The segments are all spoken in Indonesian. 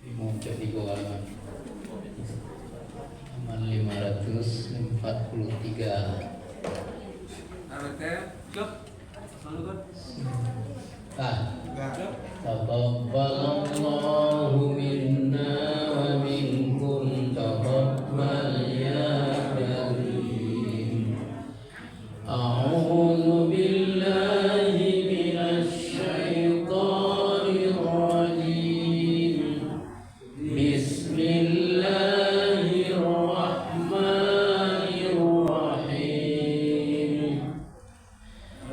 Muncul di bawah halaman 543. Taqabbalallahu minna wa minkum taqabbal ya karim. A'udzu billahi minasy syaithanir rajim. Bismillahirrahmanirrahim.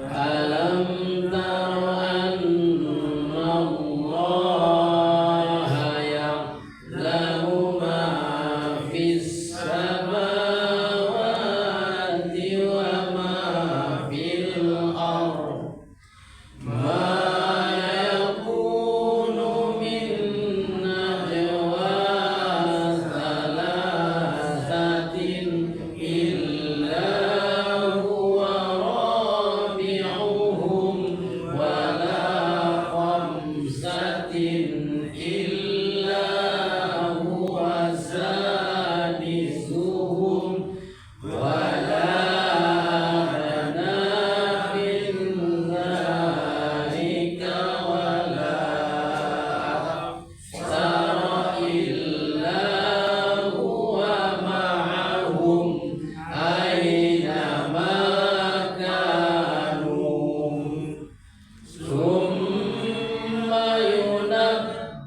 Alam tara anna Allaha ya'lamu ma fis samawati wa ma fil ardh. Ma yakunu min najwa thalathatin illa huwa rabi'uhum wala khamsatin illa huwa sadisuhum wala adna min dzalika wala aktsara illa huwa ma'ahum aina ma kanu summa yunabbi'uhum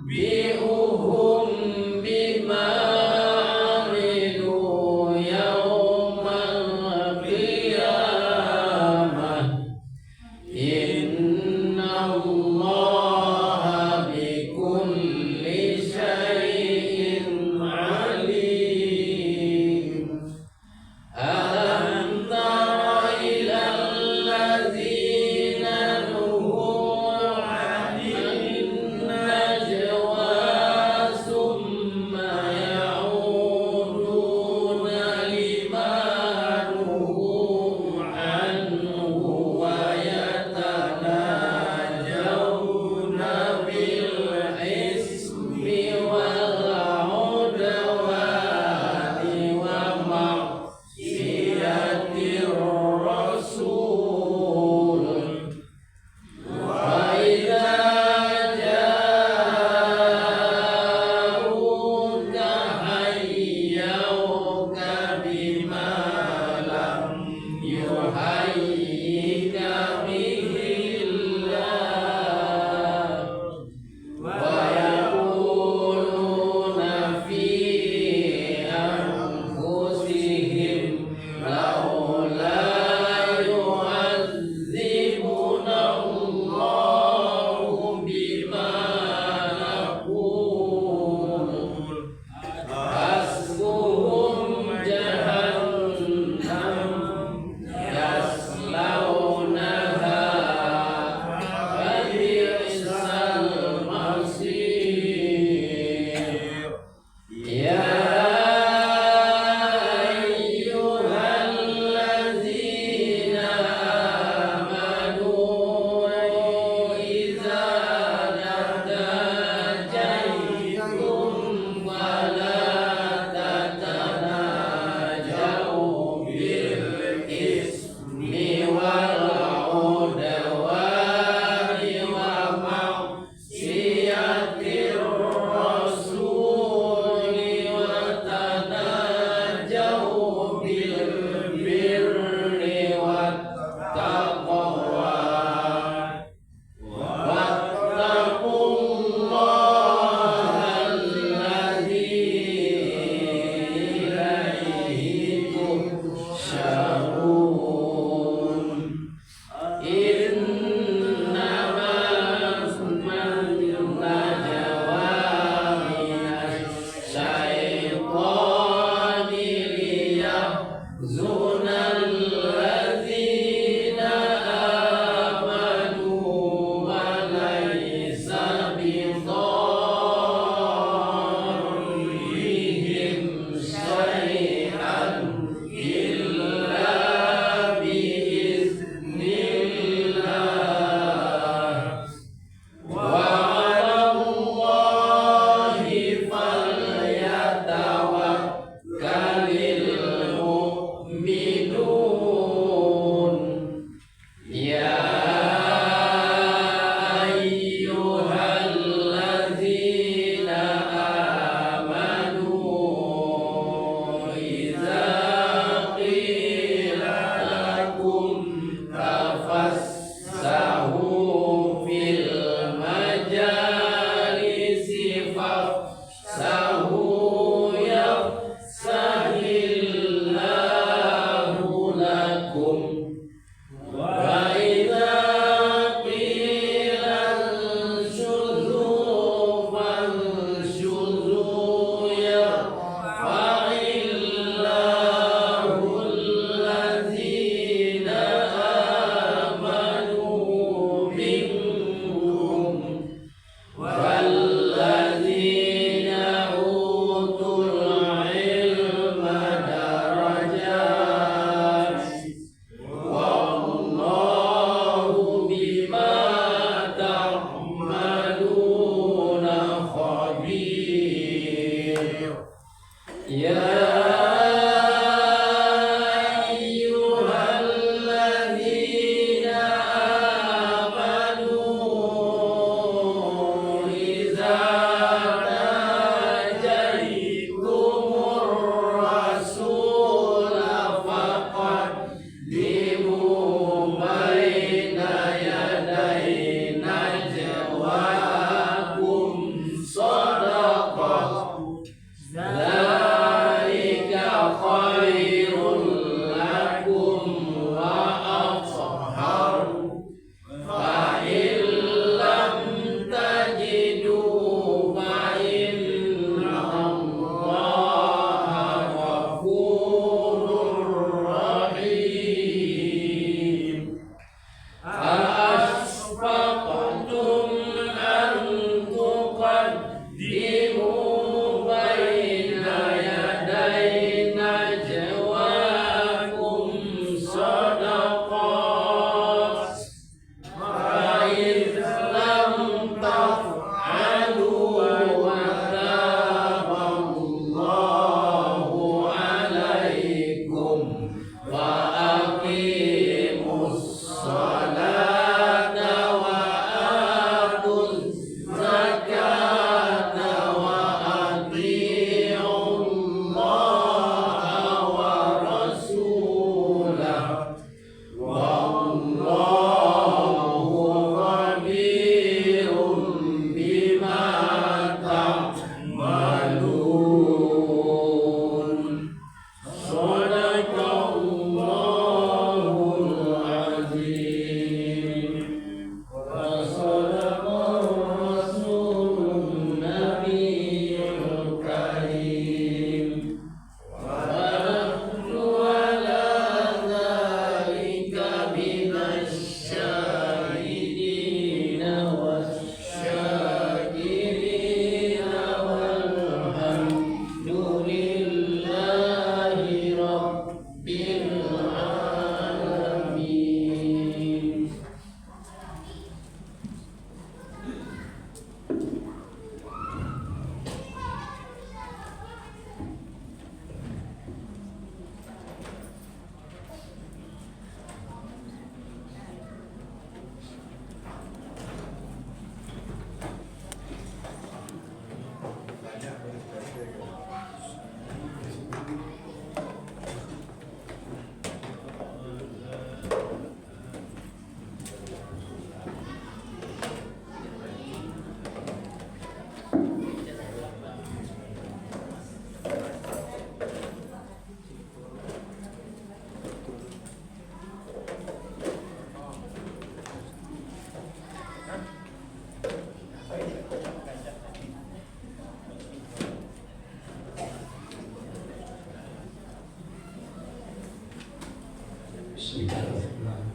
Bismillahirrahmanirrahim.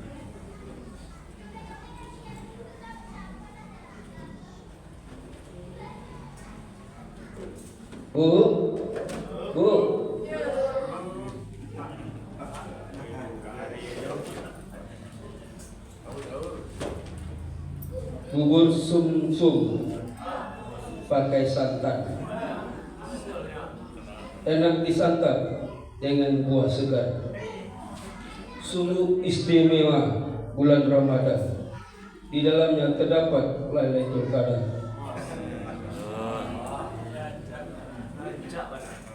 Bu, Bu. Bubur sum-sum pakai santan, enak disantap dengan buah segar. Sungguh istimewa bulan Ramadan, di dalamnya terdapat Lailatul Qadar.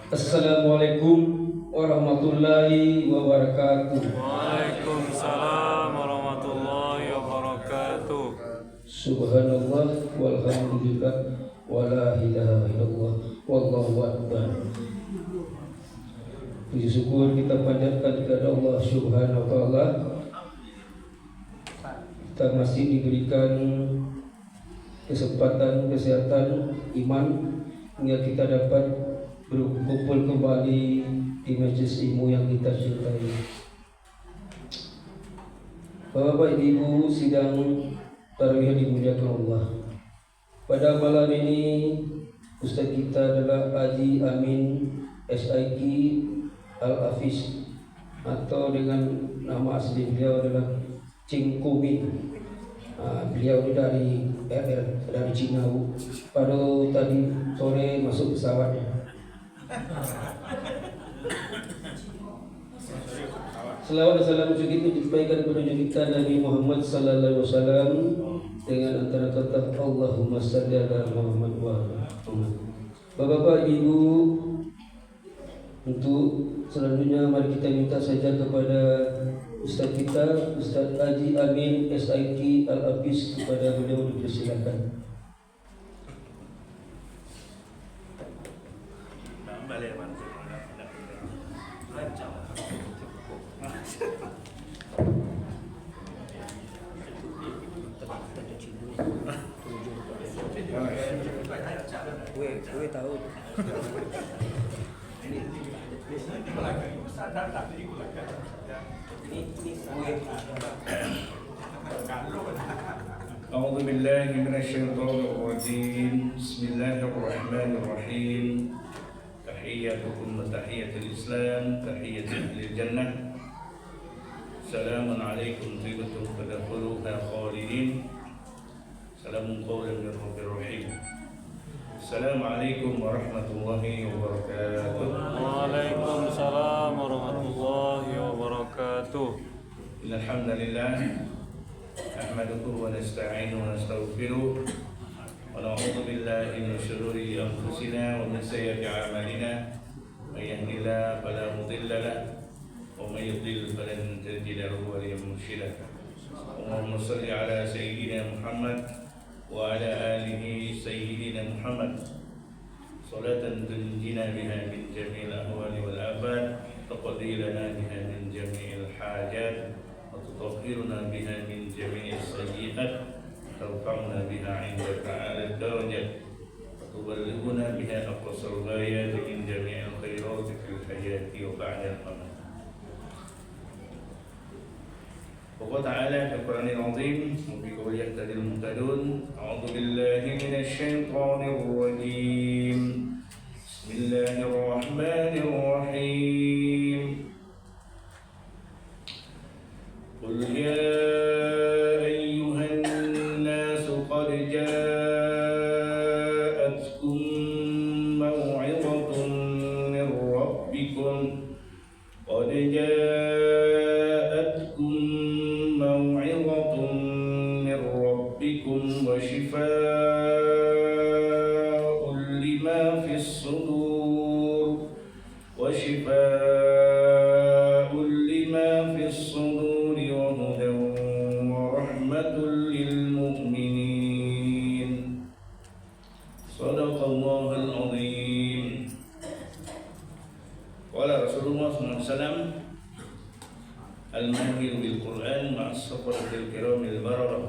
Assalamualaikum warahmatullahi wabarakatuh. Waalaikumsalam warahmatullahi wabarakatuh. Subhanallah walhamdulillah wala ilaha illallah wallahu akbar. Puji syukur kita panjatkan kepada Allah Subhanahu wa taala. Kita masih diberikan kesempatan, kesehatan, iman hingga kita dapat berkumpul kembali di majelis ilmu yang kita cintai. Bapak Ibu sidang tarawih dimuliakan Allah. Pada malam ini Ustaz kita adalah Haji Amin SIQ Al-Hafiz, atau dengan nama asli beliau adalah Cing Kumin. Beliau ini dari Cina. Baru tadi sore masuk pesawat. Selawat dan salam itu disampaikan kepada kita Nabi Muhammad sallallahu alaihi wasallam dengan antara kata Allahumma shalli ala Muhammad wa ala Muhammad. Bapak Ibu, untuk selanjutnya mari kita minta saja kepada Ustaz kita, Ustaz Haji Amin SIQ Al-Hafiz, kepada beliau dipersilakan. Gue tahu. أعوذ بالله من الشيطان الرجيم. بسم الله الرحمن الرحيم. تحياتكم وتحية الإسلام، تحية أهل الجنة. سلام عليكم طيبة فادخلوها خالدين. سلام قولا من رب رحيم. السلام عليكم ورحمة الله وبركاته. Waalaikumsalam warahmatullahi wabarakatuh. إن الحمد لله نحمده ونستعينه ونستغفره ونعوذ بالله من شرور أنفسنا ومن سيئات أعمالنا. من يهد الله فلا مضل له ومن يضلل فلن تجد له وليا مرشدا. اللهم صل على سيدنا محمد وعلى آله سيدنا محمد صلاة تنجينا بها من جميع الأهوال والآفات، تقضي لنا بها من جميع الحاجات، وتطهرنا بها من جميع السيئات، ترفعنا بها عندك أعلى الدرجات، وتبلغنا بها أقصى الغايات من جميع الخيرات في الحياة وبعد الممات. وقال تعالى في القرآن العظيم وبقول يهتدي المهتدون: أعوذ بالله من الشيطان الرجيم. بسم الله الرحمن الرحيم. قل يا أيها الناس قد جاءتكم موعظة من ربكم وشفاء لما في الصدور وهدى ورحمة للمؤمنين. صدق الله العظيم. قال رسول الله صلى الله عليه وسلم: الماهر بالقرآن مع السفرة الكرام البررة،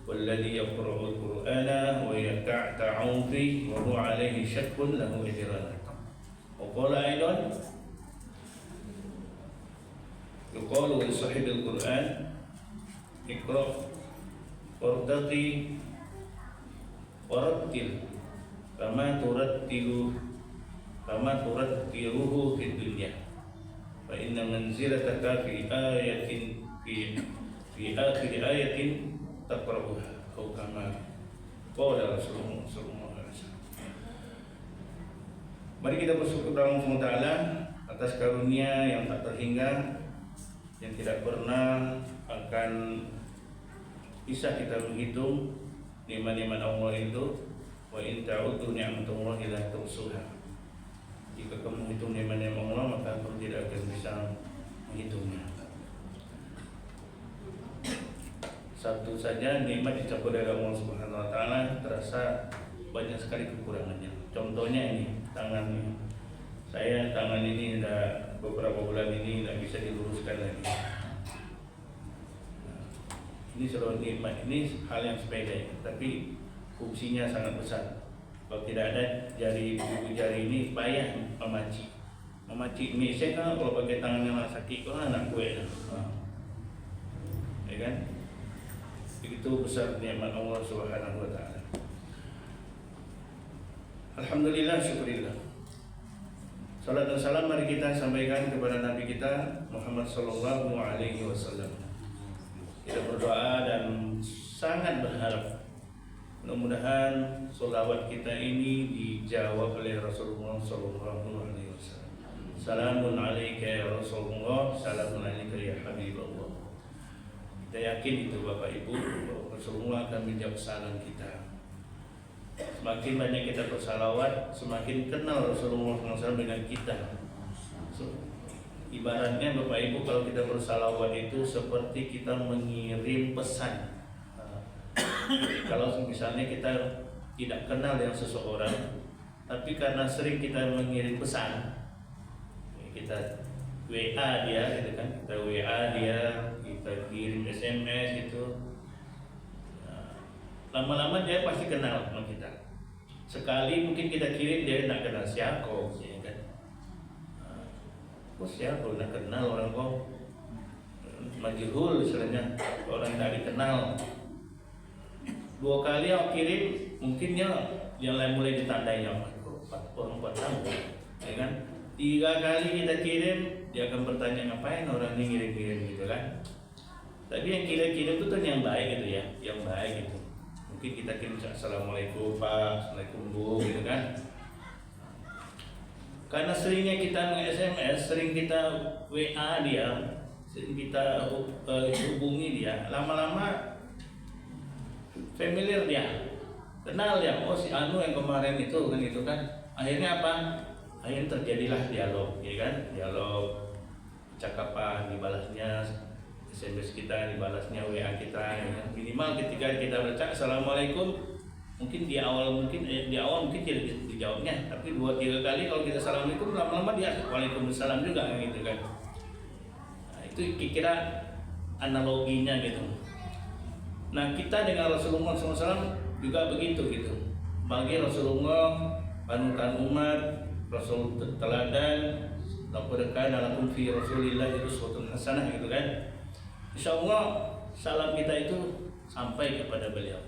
والذي يقرأ القرآن ويتعتع فيه وهو عليه شك له أجران. وقال أيضا: yuqalu li sahibil Qur'an iqra wartaqi warattil kama turattiluhu fid dunya fa inna manzilataka fi ayatin fi akhir ayatin taqra'uha atau kama qala Rasulullah sallallahu alaihi wasallam. Mari kita bersyukur kepada Allah Taala atas karunia yang tak terhingga, yang tidak pernah akan bisa kita menghitung nikmat-nikmat Allah itu. Wa in ta'uddu ni'matallahi la tuhsuha. Jika kamu menghitung nikmat-nikmat Allah, maka kamu tidak akan bisa menghitungnya. Satu saja nikmat dicapai dari Allah Subhanahu wa taala terasa banyak sekali kekurangannya. Contohnya ini, tangan ini. Saya tangan ini sudah beberapa bulan ini tidak bisa diluruskan lagi. Ini selalu nikmat, ini hal yang sepele, tapi fungsinya sangat besar. Kalau tidak ada ibu jari ini payah memaci mie. Saya kan kalau pakai tangan yang sakit, kok anak gue, ya kan? Begitu besar nikmat Allah Subhanahu wa taala. Alhamdulillah, syukurillah. Salat dan salam mari kita sampaikan kepada Nabi kita Muhammad sallallahu alaihi wasallam. Kita berdoa dan sangat berharap mudah-mudahan sholawat kita ini dijawab oleh Rasulullah sallallahu alaihi wasallam. Salamun alaika ya Rasulullah, salamun alaika ya Habibullah. Kita yakin itu Bapak Ibu, Rasulullah akan menjawab salam kita. Semakin banyak kita bersalawat, semakin kenal Rasulullah SAW dengan kita. Ibaratnya Bapak Ibu, kalau kita bersalawat itu seperti kita mengirim pesan. Kalau misalnya kita tidak kenal dengan seseorang, tapi karena sering kita mengirim pesan, kita WA dia, gitu kan? Kita WA dia, kita kirim SMS gitu. Lama-lama dia pasti kenal sama kita. Sekali mungkin kita kirim dia tidak kenal siapa, ya kan? Siapa tidak kenal orang kok majhul istilahnya, orang tidak dikenal. 2 kali yang kirim mungkin dia yang mulai ditandai orang 4 tahun, ya kan? 3 kali kita kirim dia akan bertanya ngapain orang ini ngirim-ngirim gitu kan? Tapi yang kirim-kirim itu kan yang baik gitu ya, yang baik gitu. Mungkin kita kirim assalamualaikum Pak, assalamualaikum Bu, gitu kan? Karena seringnya kita nge-SMS, sering kita WA dia, sering kita hubungi dia, lama-lama familiar dia, kenal dia. Oh si Anu yang kemarin itu kan gitu kan? Akhirnya apa? Akhirnya terjadilah dialog, ya kan? Dialog, percakapan, dibalasnya SMS kita, dibalasnya WA kita, ya. Minimal ketika kita baca assalamualaikum, mungkin di awal mungkin tidak dijawabnya, tapi 2-3 kali kalau kita assalamualaikum, lama-lama dia waalaikumsalam juga gitu kan. Nah, itu kira analoginya gitu. Nah kita dengan Rasulullah SAW juga begitu gitu. Bagi Rasulullah panutan umat, Rasul teladan, laqad kana lakum fi Rasulillah uswatun hasanah gitu kan. Insyaallah salam kita itu sampai kepada beliau.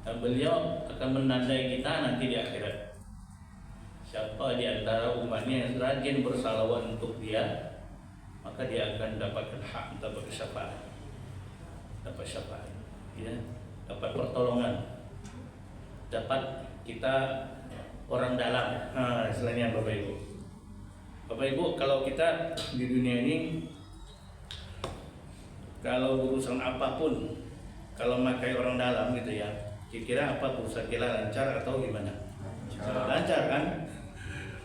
Dan beliau akan menandai kita nanti di akhirat. Siapa di antara umatnya yang rajin bersalawat untuk dia, maka dia akan dapatkan hak, dapat syafaat. Dapat syafaat, ya, dapat pertolongan. Dapat kita orang dalam. Nah, istilahnya Bapak Ibu. Bapak Ibu, kalau kita di dunia ini, kalau urusan apapun, kalau memakai orang dalam gitu ya, kira-kira apa urusan kita lancar atau gimana? Lancar kan?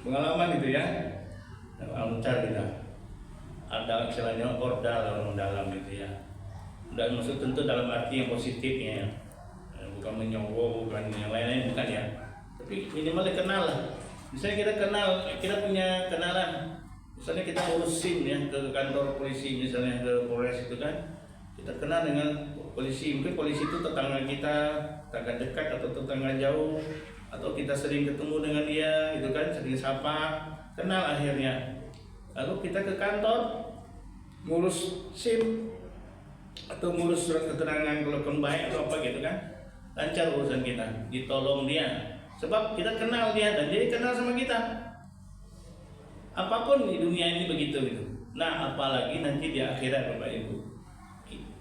Pengalaman gitu ya, lancar gitu. Ada istilahnya ordal orang dalam gitu ya. Dan maksud tentu dalam arti yang positifnya, bukan menyogok, bukan yang lain-lain, bukan ya. Tapi minimal dikenal lah. Misalnya kita kenal, kita punya kenalan. Misalnya kita urusin ya ke kantor polisi, misalnya ke Polres itu kan, kita kenal dengan polisi. Mungkin polisi itu tetangga kita, tetangga dekat atau tetangga jauh, atau kita sering ketemu dengan dia, gitu kan, sering sapa, kenal akhirnya. Lalu kita ke kantor, ngurus SIM atau ngurus surat keterangan kelakuan baik atau apa gitu kan, lancar urusan kita, ditolong dia sebab kita kenal dia dan dia kenal sama kita. Apapun di dunia ini begitu gitu. Nah, apalagi nanti di akhirat Bapak Ibu.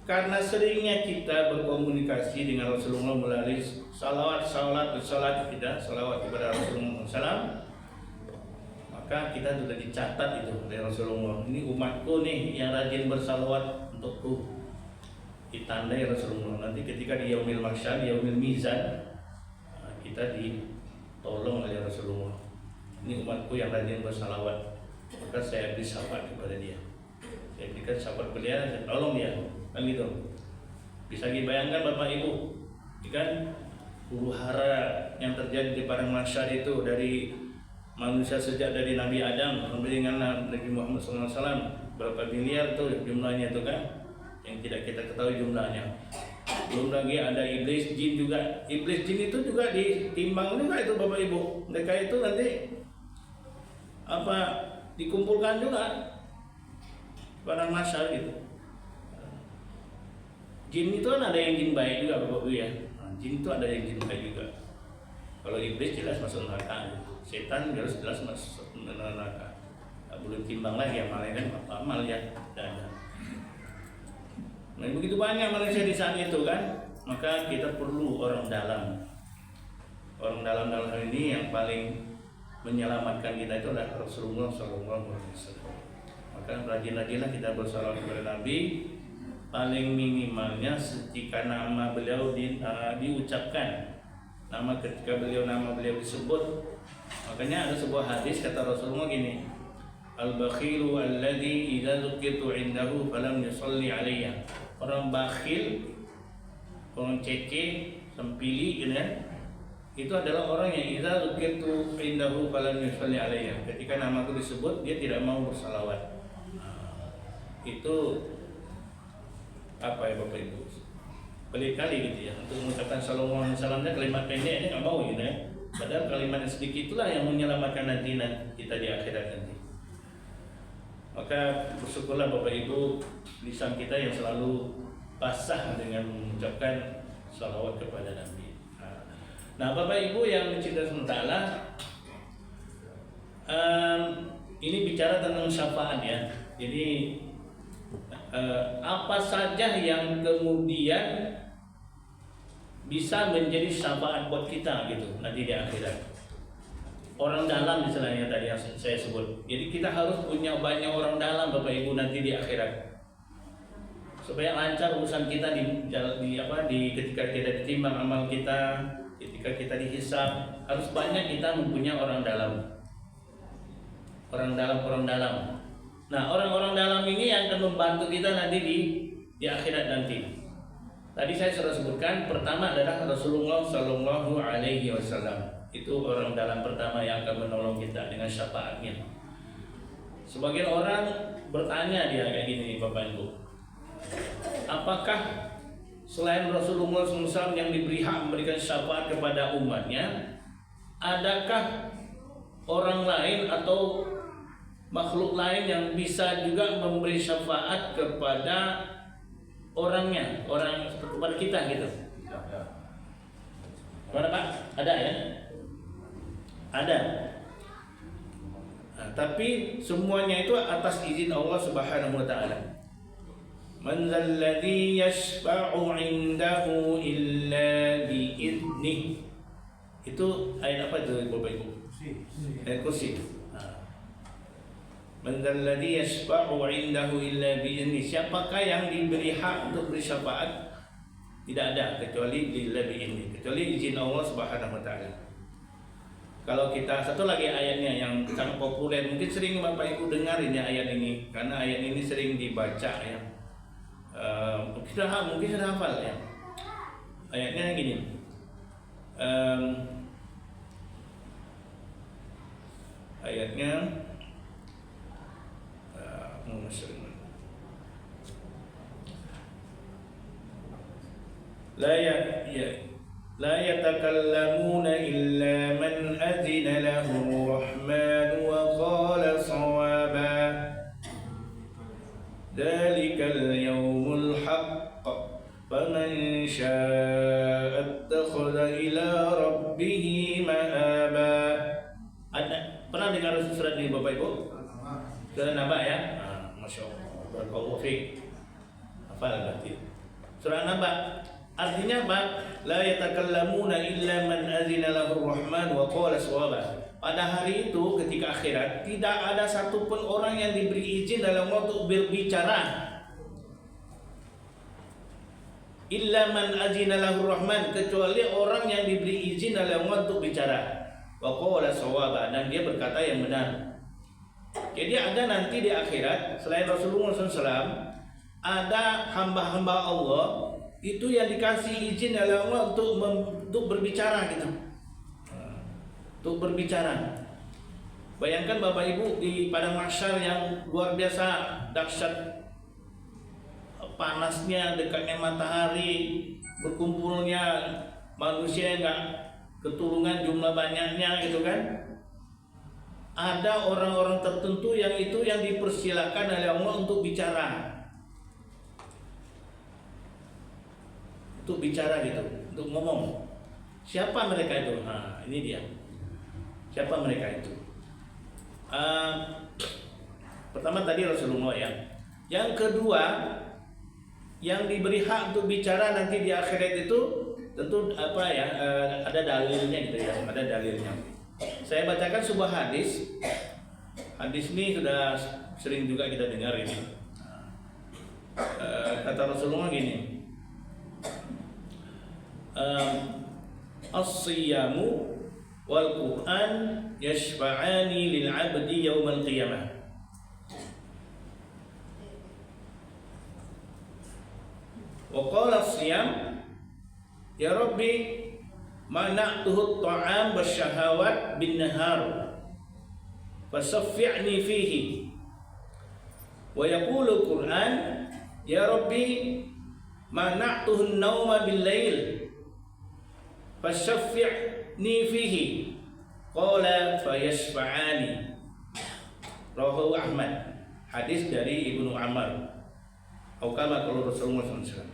Karena seringnya kita berkomunikasi dengan Rasulullah melalui salawat kita, salawat kepada Rasulullah SAW, maka kita sudah dicatat itu oleh Rasulullah. Ini umatku nih yang rajin bersalawat untukku, ditandai Rasulullah. Nanti ketika di yaumil mahsyar, yaumil mizan, kita ditolong oleh Rasulullah. Ini umatku yang rajin bersalawat, maka saya beri syafaat kepada dia. Saya berikan syafaat beliau, saya tolong dia, kan gitu. Bisa dibayangkan Bapak Ibu, kan huru hara yang terjadi di padang mahsyar itu dari manusia sejak dari Nabi Adam sampai dengan Nabi Muhammad SAW, berapa miliar tuh jumlahnya itu kan, yang tidak kita ketahui jumlahnya. Belum lagi ada iblis jin juga. Iblis jin itu juga ditimbang juga itu Bapak Ibu. Mereka itu nanti dikumpulkan juga pada mahsyar gitu. Jin itu kan ada yang jin baik juga Bapak Ibu ya. Jin itu ada yang jin baik juga. Kalau iblis jelas masuk neraka, setan jelas masuk neraka. Belum timbang lagi amalnya kan, amal ya. Nah, begitu banyak manusia di saat itu kan, maka kita perlu orang dalam. Orang dalam hal ini yang paling menyelamatkan kita itu adalah Rasulullah SAW. Maka rajin-rajinlah kita bersalawat kepada Nabi. Paling minimalnya jika nama beliau diucapkan, ketika nama beliau disebut. Makanya ada sebuah hadis kata Rasulullah gini, al-bakhilu alladhi idza dzukirtu indahu falam yusalli alayya. Orang bakhil, orang cece, sempili gitu kan, itu adalah orang yang idza dzukirtu indahu falam yusalli alayya. Ketika namaku disebut dia tidak mau bersalawat. Itu apa ya Bapak Ibu? Pelik kali gitu ya untuk mengucapkan sallallahu alaihi wasallamnya, kalimat pendek ini nggak mau gitu ya. Padahal kalimat yang sedikit itulah yang menyelamatkan nanti kita di akhirat nanti. Maka bersyukurlah Bapak Ibu, lisan kita yang selalu basah dengan mengucapkan salawat kepada Nabi. Nah Bapak Ibu yang mencintai sementara, ini bicara tentang syafaat ya. Jadi apa saja yang kemudian bisa menjadi syafaat buat kita gitu nanti di akhirat. Orang dalam misalnya tadi yang saya sebut. Jadi kita harus punya banyak orang dalam Bapak Ibu nanti di akhirat. Supaya lancar urusan kita ketika kita ditimbang amal kita, ketika kita dihisab, harus banyak kita mempunyai orang dalam. Orang dalam. Nah, orang-orang dalam ini yang akan membantu kita nanti di akhirat nanti. Tadi saya sudah sebutkan, pertama adalah Rasulullah Sallallahu Alaihi Wasallam. Itu orang dalam pertama yang akan menolong kita dengan syafaatnya. Sebagian orang bertanya dia kayak gini Bapak Ibu, apakah selain Rasulullah SAW yang diberi hak memberikan syafaat kepada umatnya, adakah orang lain atau makhluk lain yang bisa juga memberi syafaat kepada orangnya, kepada kita gitu? Mana Pak? Ada ya? Ada. Nah, tapi semuanya itu atas izin Allah Subhanahu wa taala. Man dzalladzi yashfa'u 'indahu illa bi'idnih. Itu ayat apa itu Bapak Ibu? Ayat kursi. Man dzalladzi yashfa'u 'indahu illa bi'idnih. Siapakah yang diberi hak untuk bersyafaat? Tidak ada kecuali illa bi'idnih, kecuali izin Allah Subhanahu wa taala. Kalau kita satu lagi ayatnya yang sangat populer, mungkin sering Bapak Ibu dengar ini ayat ini karena ayat ini sering dibaca ya. Mungkin sudah hafal ya. Ayatnya gini. Ayatnya لا يتكلمون إلا من أذن له الرحمن وقال صوابا. dengar surat ini Bapak Ibu? Surah Naba ya? Masya Allah. Barakallahu fiik. Hafal berarti. Surah Naba artinya apa? La yatakallamuna illa man azina lahu rahman wa qala shawaba. Pada hari itu ketika akhirat tidak ada satupun orang yang diberi izin dalam untuk berbicara. Illa man azina lahu rahman, kecuali orang yang diberi izin dalam untuk bicara. Wa qala shawaba, dan dia berkata yang benar. Jadi ada nanti di akhirat selain Rasulullah SAW ada hamba-hamba Allah itu yang dikasih izin oleh Allah untuk berbicara gitu, untuk berbicara. Bayangkan Bapak Ibu di padang mahsyar yang luar biasa dahsyat, panasnya, dekatnya matahari, berkumpulnya manusia yang nggak ketulungan jumlah banyaknya gitu kan. Ada orang-orang tertentu yang itu yang dipersilakan oleh Allah untuk bicara. Untuk bicara gitu, untuk ngomong. Siapa mereka itu? Nah, ini dia. Siapa mereka itu? Pertama tadi Rasulullah ya. Yang kedua, yang diberi hak untuk bicara nanti di akhirat itu tentu apa ya? Ada dalilnya gitu ya, ada dalilnya. Saya bacakan sebuah hadis. Hadis ini sudah sering juga kita dengar ini. Kata Rasulullah gini, as-siyamu wal Qur'an yashfa'ani lil 'abdi yaumal qiyamah. Wa qala as-siyam ya Rabbi mana'tuhu at-ta'am wasyahawat bin nahar fasaffi'ni fihi. Wa yaqulu Qur'an ya Rabbi mana'tuhu an-nawma bil lail fasaffi'ni fihi. Qala fayashfa'ani. Rawahu Ahmad. Hadis dari Ibnu Amr. Atau kama kalau Rasulullah SAW.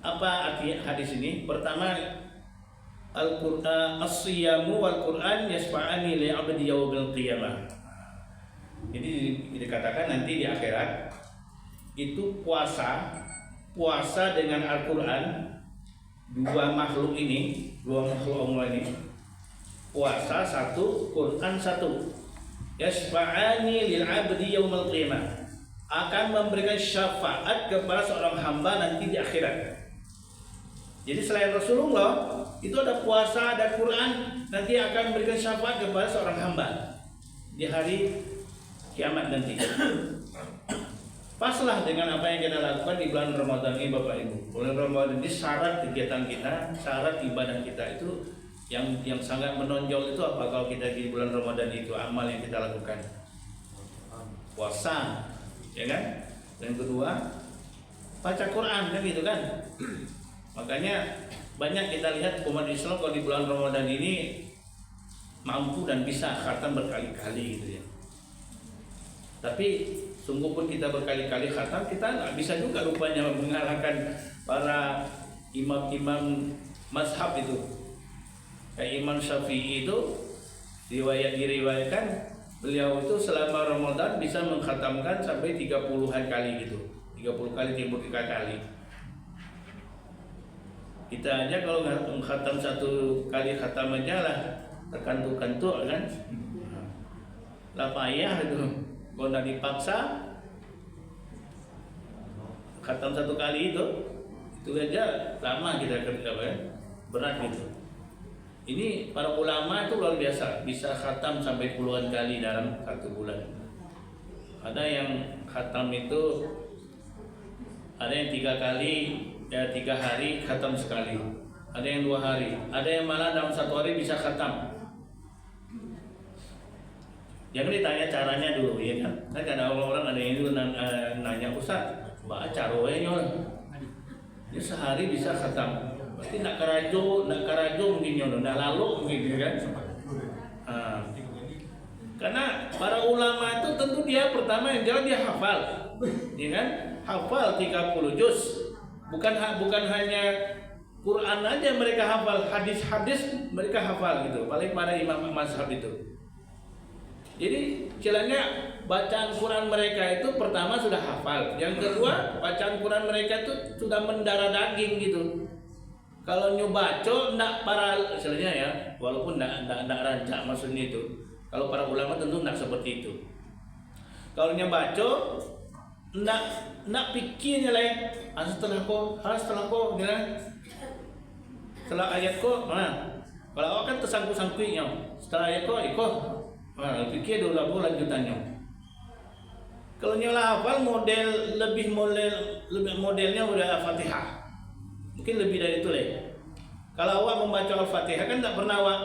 Apa arti hadis ini? Pertama, Al-Qur'an as-siyamu wal Qur'an yashfa'ani li 'abdi yaumil qiyamah. Jadi dikatakan nanti di akhirat itu puasa dengan Al-Qur'an, dua makhluk Allah ini, puasa satu, Qur'an satu. Yashfa'ani lil 'abdi yaumil qiyamah, akan memberikan syafaat kepada seorang hamba nanti di akhirat. Jadi selain Rasulullah itu ada puasa, ada Quran, nanti akan memberikan syafaat kepada seorang hamba di hari kiamat nanti. Paslah dengan apa yang kita lakukan di bulan Ramadan ini Bapak Ibu. Bulan Ramadan ini syarat kegiatan kita, syarat ibadah kita itu yang sangat menonjol itu apa kalau kita di bulan Ramadan itu amal yang kita lakukan? Puasa, ya kan? Dan kedua, baca Quran kan gitu kan? Makanya banyak kita lihat umat Islam kalau di bulan Ramadan ini mampu dan bisa khatam berkali-kali gitu ya. Tapi sungguh pun kita berkali-kali khatam, kita nggak bisa juga rupanya mengalahkan para imam-imam mazhab itu. Kayak Imam Syafi'i itu diriwayatkan beliau itu selama Ramadan bisa mengkhatamkan sampai 30-an kali gitu. 30 kali, 33 kali. Kita aja kalau mengkhatam satu kali khatam aja lah terkantuk-kantuk kan, lah payah itu. Kalau nggak dipaksa khatam satu kali itu aja lama kita kerja kan, berat gitu. Ini para ulama itu luar biasa, bisa khatam sampai puluhan kali dalam satu bulan. Ada yang khatam itu ada yang 3 kali, ya 3 hari khatam sekali, ada yang 2 hari, ada yang malah dalam 1 hari bisa khatam. Jangan ditanya caranya dulu ya kan. Kan ada orang-orang ada yang itu nanya, Ustaz, baca rohnya dia sehari bisa khatam. Berarti nak karajo mungkin nyono, nak lalu mungkin kan. Karena para ulama itu tentu dia pertama yang jelas dia hafal, ya kan? Hafal 30 juz. Bukan hanya Quran aja mereka hafal, hadis-hadis mereka hafal gitu. Paling para imam mazhab itu. Jadi istilahnya bacaan Quran mereka itu pertama sudah hafal, yang kedua bacaan Quran mereka itu sudah mendarah daging gitu. Kalau nyobaco ndak para istilahnya ya, walaupun ndak rancak maksudnya itu. Kalau para ulama tentu ndak seperti itu. Kalau nyobaco ndak pikirnya lah. Setelah kok, setelah ayat kok, kalau awak kan tersangkut-sangkutnya. Setelah ayat kok, pikir dulu apa lanjutannya. Kalau nyola hafal modelnya udah Al-Fatihah. Mungkin lebih dari itu lah. Kalau awak membaca Al-Fatihah kan tak pernah awak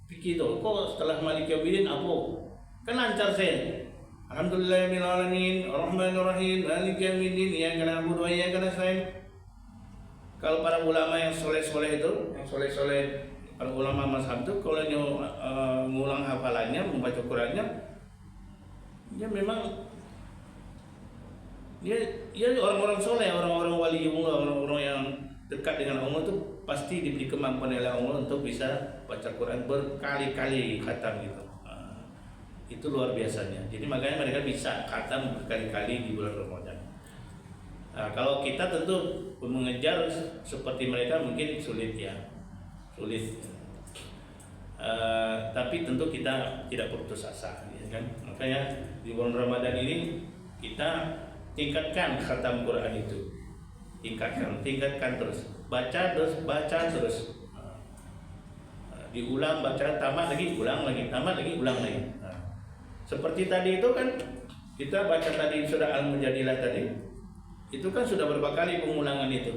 pikir tuh, kok setelah Maliki Yaumiddin apa? Kan lancar saya. Alhamdulillahirabbil alamin, Arrahmanirrahim, Maliki Yaumiddin, iyyaka na'budu wa iyyaka nasta'in. Kalau para ulama yang soleh-soleh itu, yang soleh-soleh para ulama mazhab itu kalau ngulang hafalannya, membaca Qurannya, dia memang dia orang-orang soleh, orang-orang waliullah, orang-orang yang dekat dengan Allah itu pasti diberi kemampuan oleh Allah untuk bisa baca Quran berkali-kali khatam gitu. Itu luar biasanya. Jadi makanya mereka bisa khatam berkali-kali di bulan Ramadan. Kalau kita tentu mengejar seperti mereka mungkin sulit ya, sulit. Tapi tentu kita tidak putus asa, ya kan? Makanya di bulan Ramadan ini kita tingkatkan khatam Quran itu, tingkatkan terus, baca terus, diulang, baca, tamat lagi, ulang lagi, tamat lagi, ulang lagi. Seperti tadi itu kan kita baca tadi surah Al-Mujadilah tadi, itu kan sudah berapa kali pengulangan itu.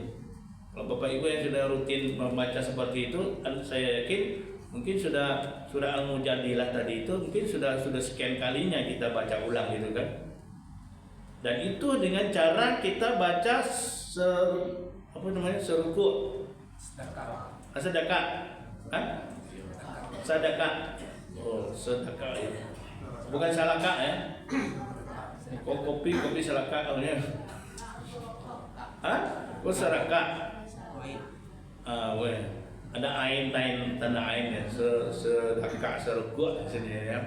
Kalau Bapak Ibu yang sudah rutin membaca seperti itu, saya yakin mungkin sudah surah Al-Mujadilah tadi itu mungkin sudah sekian kalinya kita baca ulang gitu kan. Dan itu dengan cara kita baca seruku sedekah. Sedekah. Oh, sedekah ya. Bukan salakah ya. Kopi salakah namanya. Oh, sedekah. Ada ain tanda ain ya. Sedekah seruku sini ya.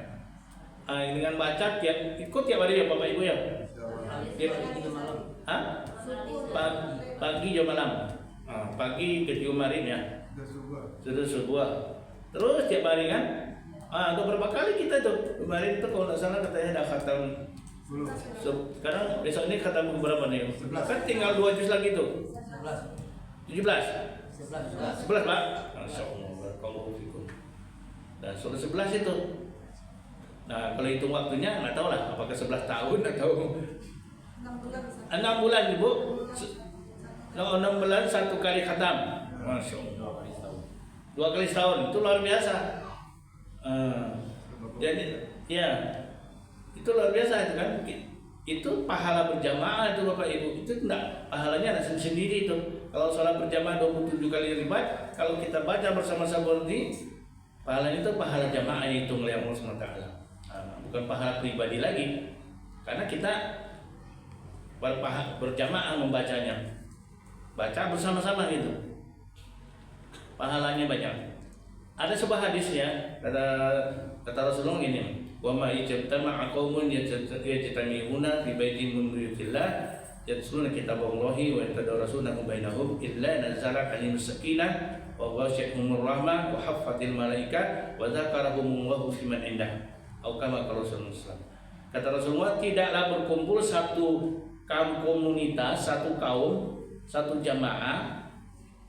Dengan baca ikut tiap hari ya Bapak Ibu ya. Pagi jam malam. Pagi ke kemarin ya. Sudah subuh. Terus tiap hari kan. Ada berapa kali kita tuh. Kemarin itu kalau nggak salah katanya dah khatam. Sekarang besok ini khatam berapa nih? Kan tinggal 2 juz lagi tuh. 17. 11 Pak. Masyaallah barakallahu fikum. Nah, sudah 11 itu. Nah, kalau hitung waktunya nggak tahu lah apakah 11 tahun atau 6 bulan Ibu. 6 bulan 1 kali khatam. Masya Allah. 2 kali setahun itu luar biasa. Jadi ya itu luar biasa itu kan. Itu pahala berjamaah itu Bapak Ibu. Itu enggak pahalanya ada sendiri itu. Kalau sholat berjamaah 27 kali lipat, kalau kita baca bersama-sama ini pahalanya itu pahala jamaah yang dihitung oleh Allah SWT. Bukan pahala pribadi lagi. Karena kita berjamaah membacanya, baca bersama-sama gitu, pahalanya banyak. Ada sebuah hadis ya, kata Rasulullah ini, wa ma ijtama'a qaumun yajtami'una fi baitin min buyutillah yatluna kitaballahi wa yatadarasunahu bainahum illa nazala 'alaihis sakinah wa ghasyiyatuhumur rahmah wa haffatil malaika wa dzakarahumullahu fi man indah. Atau kama Rasulullah. Kata Rasulullah, tidaklah berkumpul satu komunitas, satu kaum, satu jamaah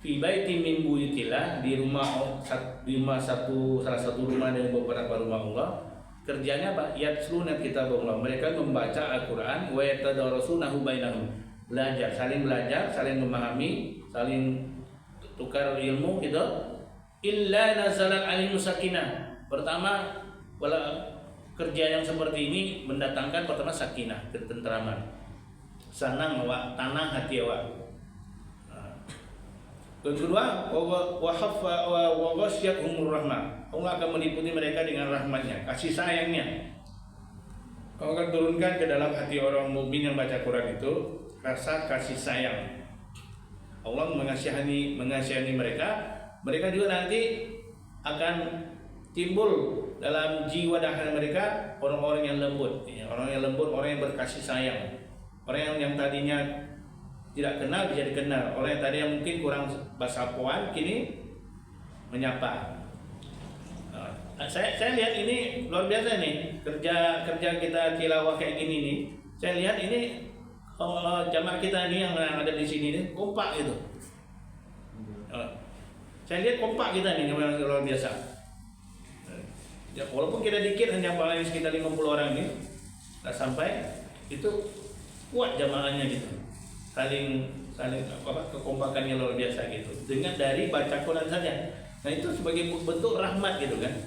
fi baitin min buyutillah, di rumah salah satu rumah dari beberapa rumah Allah. Kerjanya Pak, yatluna kitaballah, mereka membaca Al-Qur'an, wa yatadarasunahu bainahum, belajar, saling memahami, saling tukar ilmu gitu. Illa nazalat alaihim sakinah. Pertama, kerja yang seperti ini mendatangkan pertama sakinah, ketenteraman. Senang awak, tanang hati awak. Yang kedua, wa ghasyiyatuhumur rahmah. Allah akan meliputi mereka dengan rahmatnya, kasih sayangnya. Allah akan turunkan ke dalam hati orang mukmin yang baca Quran itu rasa kasih sayang. Allah mengasihani mereka. Mereka juga nanti akan timbul dalam jiwa dan hati mereka orang-orang yang lembut, ya, orang yang lembut, orang yang berkasih sayang, orang yang tadinya tidak kenal bisa dikenal, orang yang tadinya mungkin kurang basapuan kini menyapa. Saya lihat ini luar biasa nih, kerja kita tilawah kayak gini nih. Saya lihat ini jamaah kita ini yang ada di sini nih kompak gitu. Saya lihat kompak kita nih memang luar biasa. Ya, walaupun kita dikit hanya paling sekitar 50 orang nih, tak sampai itu kuat jamaahnya gitu. Saling kekompakannya luar biasa gitu. Dengan dari baca Quran saja. Nah itu sebagai bentuk rahmat gitu kan.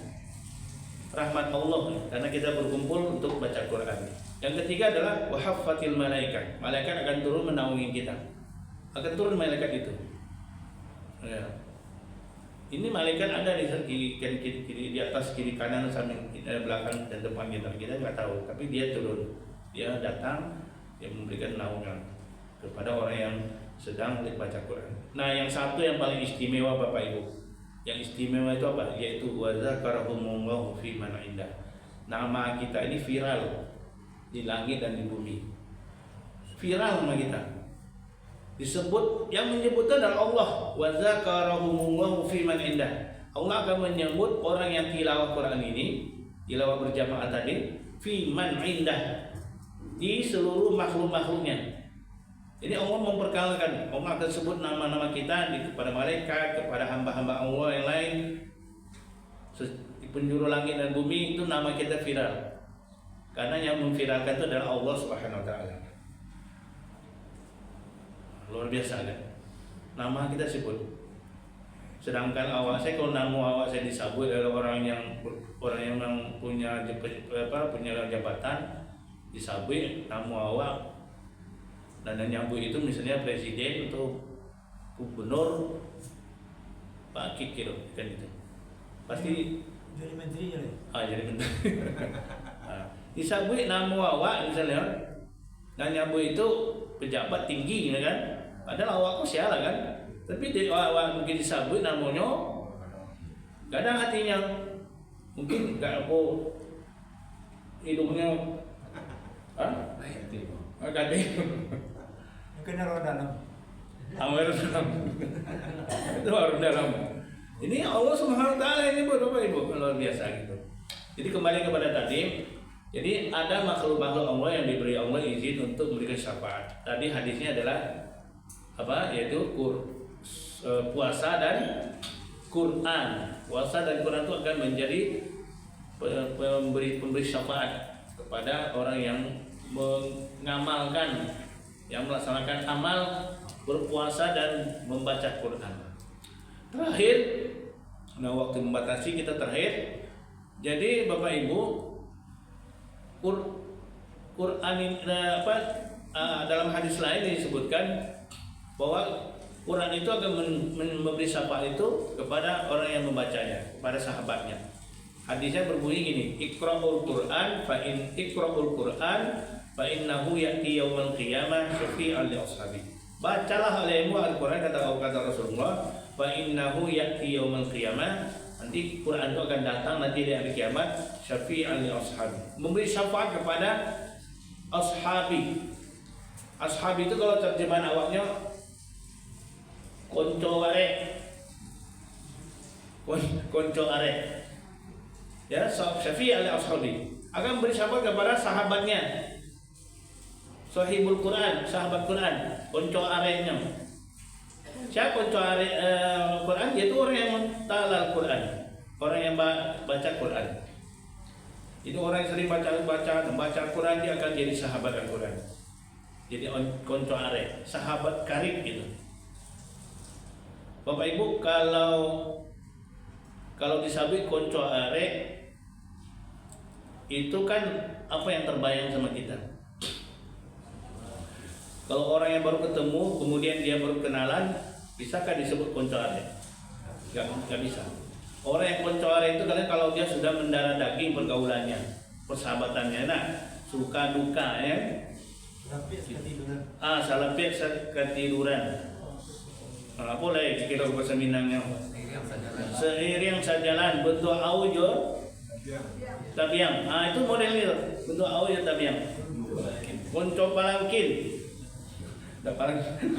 Rahmat Allah karena kita berkumpul untuk baca Quran. Yang ketiga adalah wahaffatil malaikat. Malaikat akan turun menaungi kita. Akan turun malaikat itu. Ya. Ini malaikat ada di kiri di atas, kiri kanan, samping, belakang dan depan kita nggak tahu. Tapi dia turun, dia datang, dia memberikan naungan kepada orang yang sedang membaca Quran. Nah, yang satu yang paling istimewa Bapak Ibu, yang istimewa itu apa? Yaitu wa dzakarahumullahu fi man indah. Nama kita ini viral di langit dan di bumi. Viral nama kita. Disebut, yang menyebutnya adalah Allah. Wa dzakarahumullahu fi man indah. Allah akan menyebut orang yang tilawah Quran ini, tilawah berjamaah tadi, fi man indah, di seluruh makhluk-makhluknya. Jadi Allah memperkenalkan, Allah akan sebut nama-nama kita kepada malaikat, kepada hamba-hamba Allah yang lain. Di penjuru langit dan bumi itu nama kita viral. Karena yang memviralkan itu adalah Allah Subhanahu wa taala. Luar biasa kan? Nama kita sebut. Sedangkan awak saya, kalau nama awak saya disebut oleh orang yang punya jabatan, disebut nama awak, dan yang nyambut itu misalnya presiden atau gubernur, Pak Kik gitu kan itu. Pasti jadi menteri ya. Jadi menteri. Disebut nama awak misalnya, dan nyambut itu pejabat tinggi kan. Padahal awakku siapa kan, tapi di awak mungkin disebut namanya, kadang hatinya mungkin nggak apa hidungnya, kadang Mungkin orang dalam. Amir dalam, itu orang dalam. Ini Allah Subhanahu wa taala ini Bapak Ibu luar biasa gitu. Jadi kembali kepada tadi. Jadi ada makhluk-makhluk Allah yang diberi Allah izin untuk memberikan syafaat. Tadi hadisnya adalah apa? Yaitu puasa dan Quran. Puasa dan Quran itu akan menjadi pemberi syafaat kepada orang yang mengamalkan, yang melaksanakan amal berpuasa dan membaca Quran. Terakhir, nah waktu membatasi kita terakhir. Jadi Bapak Ibu, Quran ini dalam hadis lain disebutkan bahwa Quran itu akan memberi syafaat itu kepada orang yang membacanya, kepada sahabatnya. Hadisnya berbunyi gini, Iqra'ul Quran fa innahu ya'ti yaumal qiyamah syafi'an li ashabi. Bacalah olehmu Al-Quran, kata Rasulullah, fa innahu ya'ti yaumal qiyamah, nanti Quran itu akan datang nanti di hari kiamat, syafi'an li ashabi, memberi syafaat kepada ashabi. Ashabi itu kalau terjemahan awaknya konco arek, ya, syafi'an li ashabi, akan beri syafaat kepada sahabatnya. Sahibul Quran, sahabat Quran, konco areknya. Siapa konco arek Quran? Yaitu orang yang mentalal Quran, orang yang baca Quran. Itu orang yang sering membaca Quran, dia akan jadi sahabat Al-Quran. Jadi konco arek, sahabat karib gitu. Bapak Ibu, kalau disebut konco arek, itu kan apa yang terbayang sama kita? Kalau orang yang baru ketemu, kemudian dia baru kenalan, bisakah disebut konco arek? Gak bisa. Orang yang konco arek itu kalian kalau dia sudah mendarah daging pergaulannya, persahabatannya, nah suka duka ya. Salapit ketiduran. Boleh kita bahasa Minangnya. Seiring sejalan bentuk aujo tabiang. Itu modelnya bentuk aujo tabiang. Konco palangkin. Tak palangkin.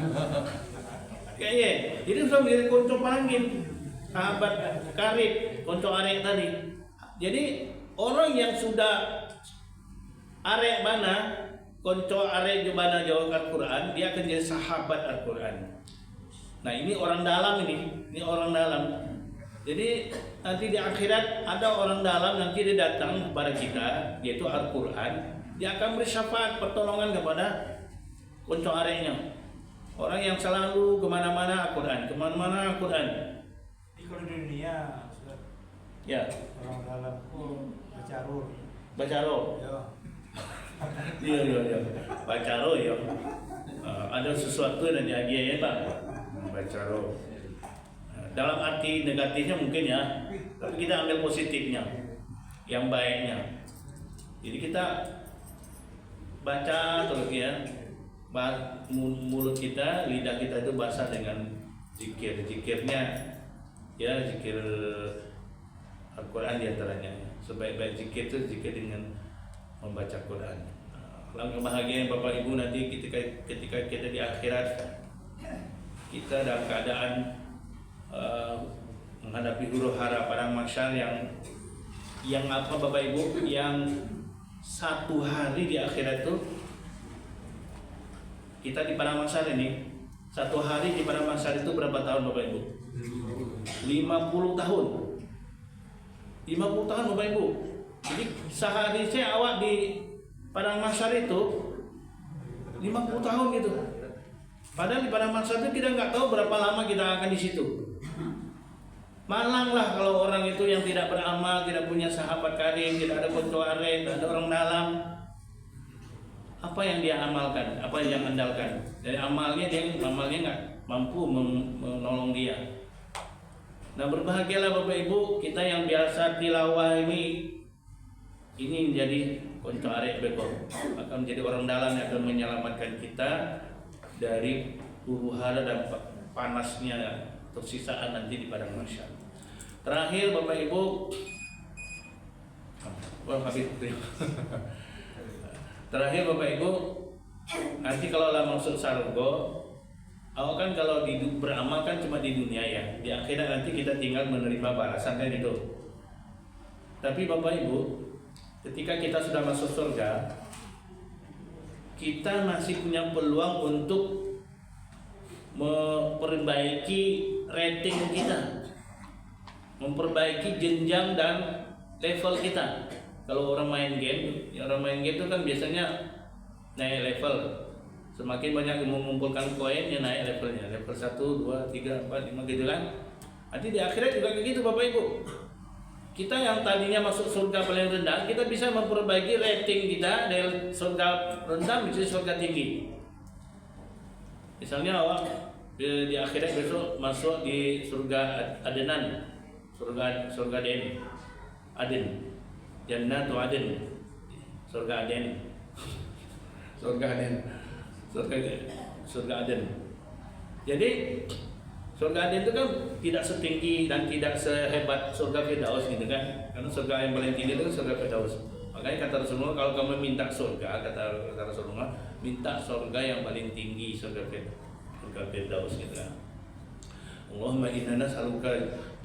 Kayaknya. Jadi sudah menjadi konco palangkin. Sahabat karib, konco arek tadi. Jadi orang yang sudah arek mana, konco arek jubana jawab Al-Quran, dia akan jadi sahabat Al-Quran. Nah ini orang dalam ini orang dalam. Jadi nanti di akhirat ada orang dalam nanti dia datang kepada kita, yaitu Al-Quran. Dia akan beri syafaat pertolongan kepada konco areknya. Orang yang selalu kemana-mana Al-Quran, kemana-mana Al-Quran. Jadi kalau di dunia Ya, orang dalam bercarul. bacaro. Ya. Iya. Bacaro ya. Ada sesuatu yang diagia ya Pak. Bacaro. Dalam arti negatifnya mungkin ya, tapi kita ambil positifnya, yang baiknya. Jadi kita baca terus ya, mulut kita, lidah kita itu basah dengan zikirnya, ya zikir Al-Quran diantaranya. Sebaik-baik zikir itu zikir dengan membaca Quran. Langkah bahagia Bapak Ibu nanti ketika kita di akhirat, kita dalam keadaan menghadapi huru hara padang mahsyar yang apa Bapak Ibu, yang satu hari di akhirat itu kita di padang mahsyar ini, satu hari di padang mahsyar itu berapa tahun Bapak Ibu? 50 tahun. 50 tahun Bapak Ibu. Jadi sehari saya awak di padang mahsyar itu 50 tahun gitu. Padahal di padang mahsyar itu kita nggak tahu berapa lama kita akan di situ. Malanglah kalau orang itu yang tidak beramal, tidak punya sahabat karib, tidak ada konco arek, tidak ada orang dalam. Apa yang dia amalkan, apa yang dia andalkan. Dari amalnya nggak mampu menolong dia. Nah berbahagialah Bapak Ibu, kita yang biasa tilawah ini menjadi konco arek beko, akan menjadi orang dalam yang akan menyelamatkan kita dari huru hara dan panasnya tersisaan nanti di padang mahsyar. Terakhir Bapak Ibu, terakhir Bapak Ibu, nanti kalau lah masuk surga, awak kan kalau beramal kan cuma di dunia ya, di akhirat nanti kita tinggal menerima balasan kan itu. Tapi Bapak Ibu, ketika kita sudah masuk surga, kita masih punya peluang untuk memperbaiki rating kita, memperbaiki jenjang dan level kita. Kalau orang main game itu kan biasanya naik level. Semakin banyak mengumpulkan koin, ya naik levelnya. Level 1, 2, 3, 4, 5 gitu kan. Nanti di akhirat juga kayak gitu Bapak Ibu. Kita yang tadinya masuk surga paling rendah, kita bisa memperbaiki rating kita dari surga rendah menjadi surga tinggi. Misalnya awak di akhirat besok masuk di surga Adenan, surga Aden, Jannatu Aden, surga Aden, surga Aden. Jadi surga Aden itu kan tidak setinggi dan tidak sehebat surga Firdaus gitu kan. Karena surga yang paling tinggi itu surga Firdaus. Makanya kata Rasulullah, kalau kamu minta surga, kata Rasulullah, minta surga yang paling tinggi, surga Firdaus gitu kan. Allahumma inna nas'aluka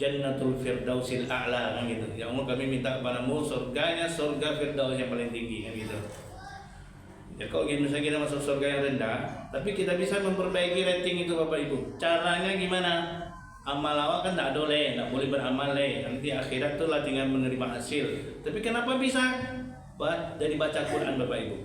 jannatul firdausil a'la kan gitu. Ya Allah, kami minta kepadamu surganya surga Firdaus yang paling tinggi kan gitu. Ya kalau misalnya kita masuk surga yang rendah, tapi kita bisa memperbaiki rating itu Bapak Ibu. Caranya gimana? Amal awak kan tak boleh beramal nanti akhirat tuh lah tinggal menerima hasil. Tapi kenapa bisa? Dari baca Quran Bapak Ibu.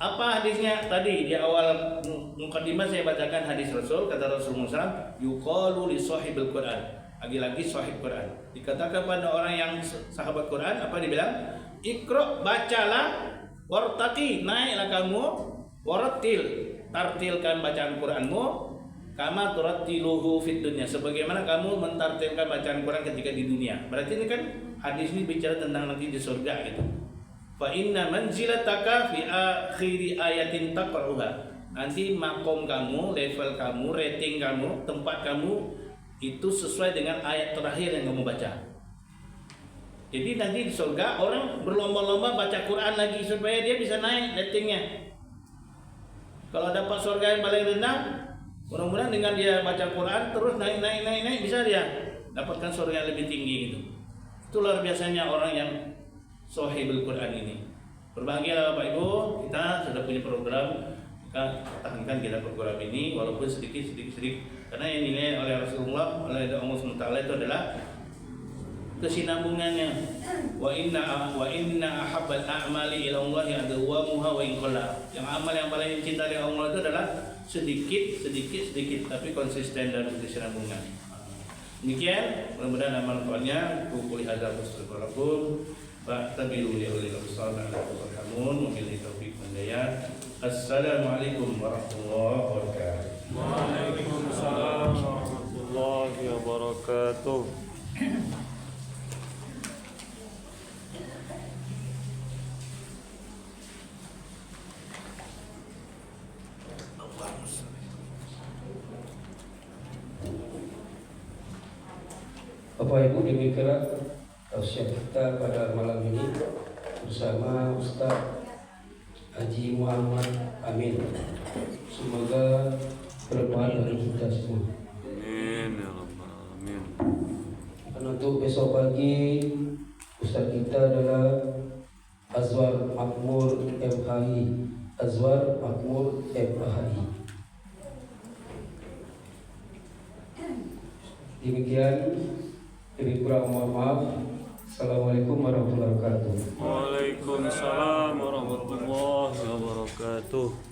Apa hadisnya tadi di awal mukadimah saya bacakan hadis Rasul, kata Rasulullah SAW, yuqalu li sahibil Quran. Lagi-lagi sahib Quran. Dikatakan pada orang yang sahabat Quran, apa dibilang? Iqra, bacalah, wartaqi, naiklah kamu, warattil, tartilkan bacaan Quranmu, kama turattiluhu fid dunya, sebagaimana kamu mentartilkan bacaan Quran ketika di dunia. Berarti ini kan hadis ini bicara tentang nanti di surga gitu. Fa inna manzilataka fi akhiri ayatin taqra'uha. Nanti makom kamu, level kamu, rating kamu, tempat kamu itu sesuai dengan ayat terakhir yang kamu baca. Jadi nanti di surga orang berlomba-lomba baca Quran lagi supaya dia bisa naik ratingnya. Kalau dapat surga yang paling rendah, mudah-mudahan dengan dia baca Quran terus naik bisa dia dapatkan surga yang lebih tinggi gitu. Itu luar biasanya orang yang sahibul Quran ini. Berbahagialah Bapak Ibu, kita sudah punya program. Kita tahankan kita program ini walaupun sedikit karena yang dinilai oleh Rasulullah oleh Allah SWT itu adalah kesinambungannya. Wa inna ahabbal a'mali ila Allah adwamuha wa in qalla. Yang amal yang paling dicintai oleh Allah itu adalah sedikit tapi konsisten dan berkesinambungan. Demikian, mudah-mudahan amal manfaatnya. Qul hadza wassalamualaikum fa'tabiru li ulil absar la'allakum turhamun. Wabillahi taufiq wal hidayah. Assalamualaikum warahmatullahi wabarakatuh. Waalaikumsalam warahmatullahi wabarakatuh. Bapak Ibu, demikianlah tausiah kita pada malam ini bersama Ustaz Haji Muhammad Amin. Semoga bermanfaat bagi kita semua. Amin ya rabbal alamin. Dan untuk besok pagi Ustaz kita adalah Azwar Makmur MHI. Azwar Makmur MHI. Demikian, lebih kurang mohon maaf. Assalamualaikum warahmatullahi wabarakatuh. Waalaikumsalam warahmatullahi wabarakatuh.